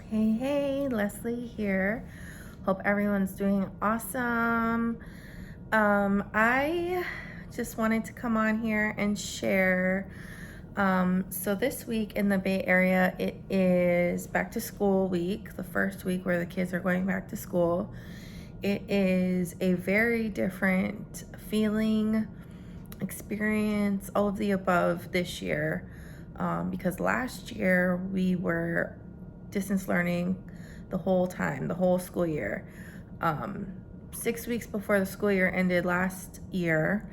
Hey, Leslie here. Hope everyone's doing awesome. I just wanted to come on here and share. So this week in the Bay Area, it is back to school week, the first week where the kids are going back to school. It is a very different feeling, experience, all of the above this year. Because last year we were distance learning the whole time, the whole school year. 6 weeks before the school year ended last year,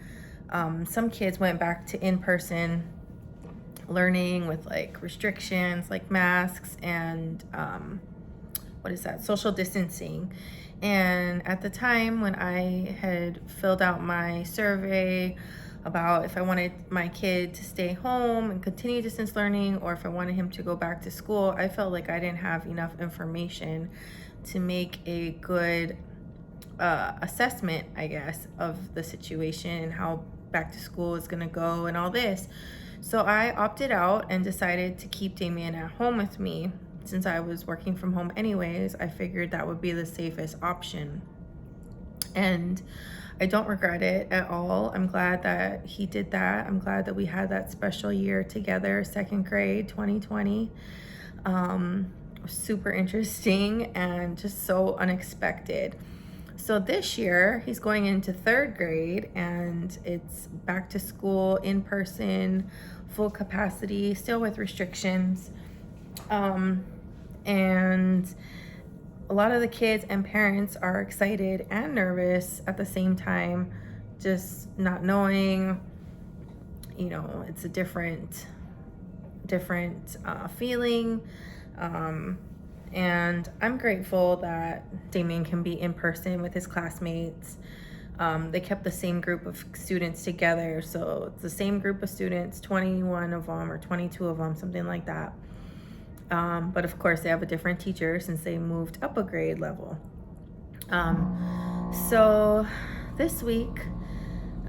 some kids went back to in-person learning with like restrictions like masks and social distancing. And at the time when I had filled out my survey about if I wanted my kid to stay home and continue distance learning or if I wanted him to go back to school, I felt like I didn't have enough information to make a good assessment, I guess, of the situation and how back to school is gonna go and all this. So I opted out and decided to keep Damien at home with me. Since I was working from home anyways, I figured that would be the safest option. And I don't regret it at all. I'm glad that he did that. I'm glad that we had that special year together, second grade, 2020. Super interesting and just so unexpected. So this year he's going into third grade and it's back to school in person, full capacity, still with restrictions. And a lot of the kids and parents are excited and nervous at the same time, just not knowing, it's a different feeling. And I'm grateful that Damien can be in person with his classmates. They kept the same group of students together, so it's the same group of students, 21 of them or 22 of them, something like that. But of course they have a different teacher since they moved up a grade level. So this week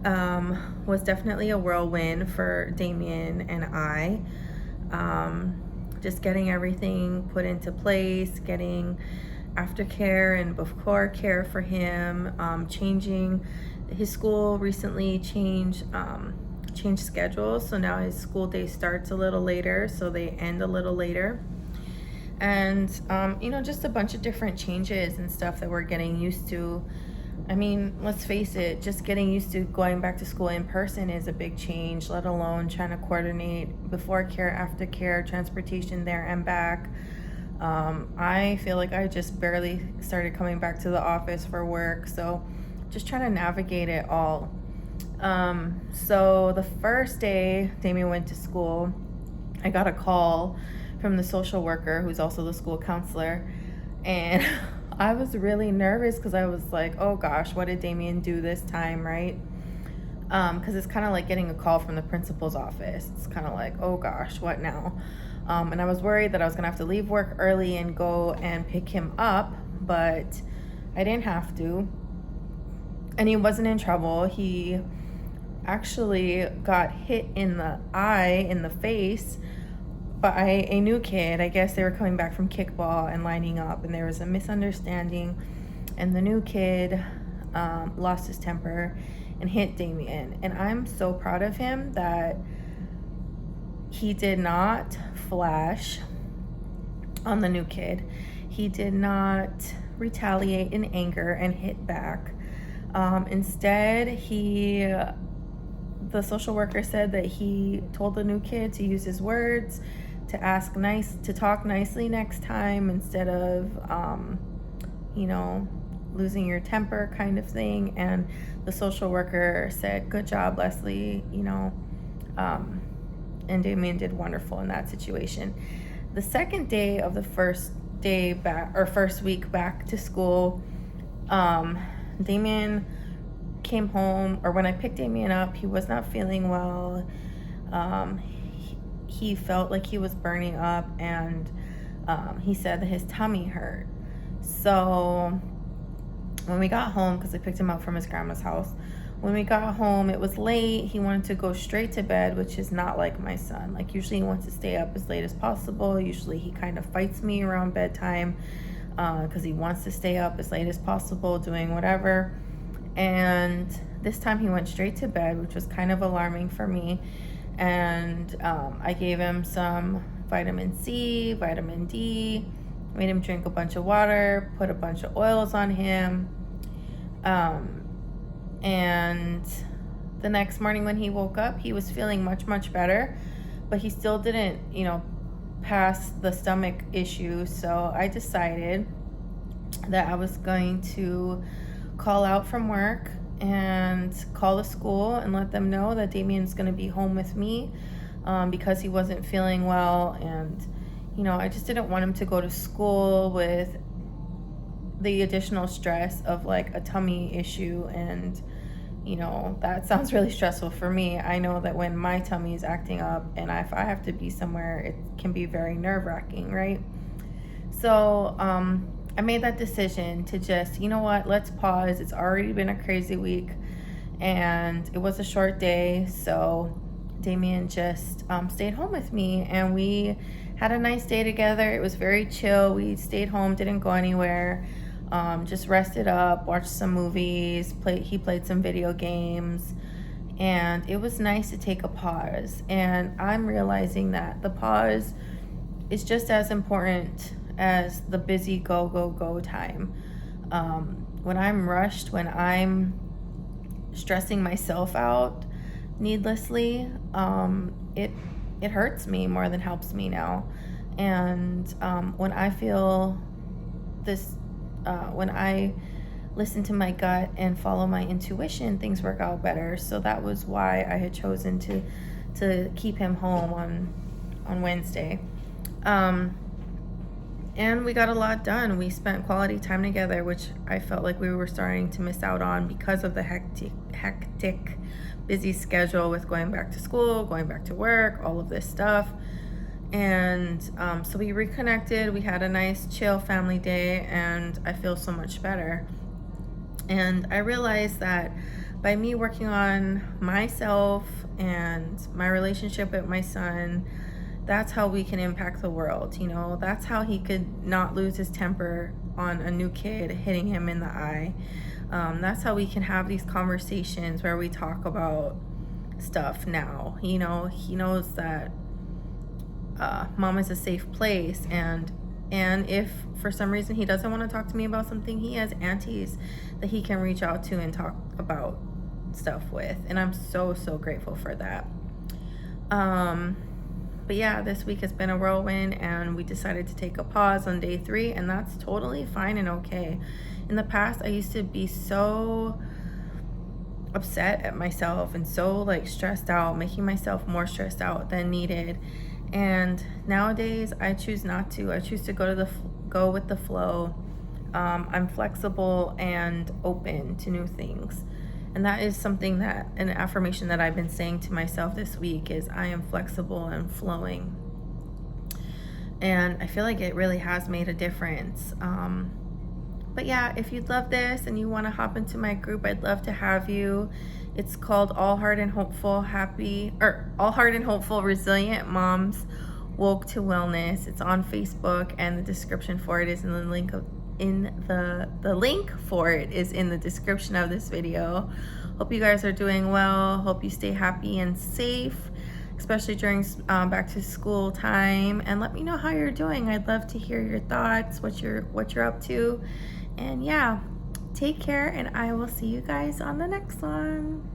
was definitely a whirlwind for Damien and I. Just getting everything put into place, getting aftercare and before care for him, changing his school recently changed schedules, so now his school day starts a little later, so they end a little later. And just a bunch of different changes and stuff that we're getting used to. I mean, let's face it, just getting used to going back to school in person is a big change, let alone trying to coordinate before care, after care, transportation there and back. I feel like I just barely started coming back to the office for work, so just trying to navigate it all. So the first day Damien went to school, I got a call from the social worker who's also the school counselor, and I was really nervous because I was like, oh gosh, what did Damien do this time, right? Because it's kind of like getting a call from the principal's office. It's kind of like, oh gosh, what now? And I was worried that I was gonna have to leave work early and go and pick him up, but I didn't have to. And he wasn't in trouble. He actually got hit in the eye, in the face, by a new kid. I guess they were coming back from kickball and lining up, and there was a misunderstanding, and the new kid lost his temper and hit Damien. And I'm so proud of him that he did not flash on the new kid. He did not retaliate in anger and hit back. Instead, the social worker said that he told the new kid to use his words, to talk nicely next time instead of, losing your temper kind of thing. And the social worker said, good job, Leslie, and Damien did wonderful in that situation. The second day of the first week back to school, Damien came home, or when I picked Damien up, he was not feeling well. He felt like he was burning up, and he said that his tummy hurt. So when we got home, because I picked him up from his grandma's house, when we got home, it was late. He wanted to go straight to bed, which is not like my son. Like, usually he wants to stay up as late as possible. Usually he kind of fights me around bedtime because he wants to stay up as late as possible doing whatever. And this time he went straight to bed, which was kind of alarming for me. And I gave him some vitamin C, vitamin D, made him drink a bunch of water, put a bunch of oils on him. And the next morning when he woke up, he was feeling much, much better, but he still didn't, pass the stomach issue. So I decided that I was going to call out from work and call the school and let them know that Damien's going to be home with me because he wasn't feeling well. And, I just didn't want him to go to school with the additional stress of like a tummy issue. And, that sounds really stressful for me. I know that when my tummy is acting up and if I have to be somewhere, it can be very nerve-wracking, right? So, I made that decision to just, let's pause. It's already been a crazy week and it was a short day. So Damien just stayed home with me and we had a nice day together. It was very chill. We stayed home, didn't go anywhere, just rested up, watched some movies, he played some video games, and it was nice to take a pause. And I'm realizing that the pause is just as important as the busy go time. When I'm rushed, when I'm stressing myself out needlessly, it hurts me more than helps me now. And when I feel this, when I listen to my gut and follow my intuition, things work out better. So that was why I had chosen to keep him home on Wednesday. And we got a lot done. We spent quality time together, which I felt like we were starting to miss out on because of the hectic, busy schedule with going back to school, going back to work, all of this stuff. And so we reconnected. We had a nice, chill family day, and I feel so much better. And I realized that by me working on myself and my relationship with my son, that's how we can impact the world. That's how he could not lose his temper on a new kid hitting him in the eye. That's how we can have these conversations where we talk about stuff now. He knows that mom is a safe place, and if for some reason he doesn't want to talk to me about something, he has aunties that he can reach out to and talk about stuff with, and I'm so grateful for that. But yeah, this week has been a whirlwind, and we decided to take a pause on day 3, and that's totally fine and okay. In the past, I used to be so upset at myself and so like stressed out, making myself more stressed out than needed. And nowadays, I choose not to. I choose to go with the flow. I'm flexible and open to new things. And that is something that, an affirmation that I've been saying to myself this week is I am flexible and flowing. And I feel like it really has made a difference. But yeah, if you'd love this and you want to hop into my group, I'd love to have you. It's called All Heart and Hopeful Resilient Moms Woke to Wellness. It's on Facebook, and the description for it is in the link for it is in the description of this video. Hope you guys are doing well. Hope you stay happy and safe, especially during back to school time. And let me know how you're doing. I'd love to hear your thoughts, what you're up to. And yeah, take care, and I will see you guys on the next one.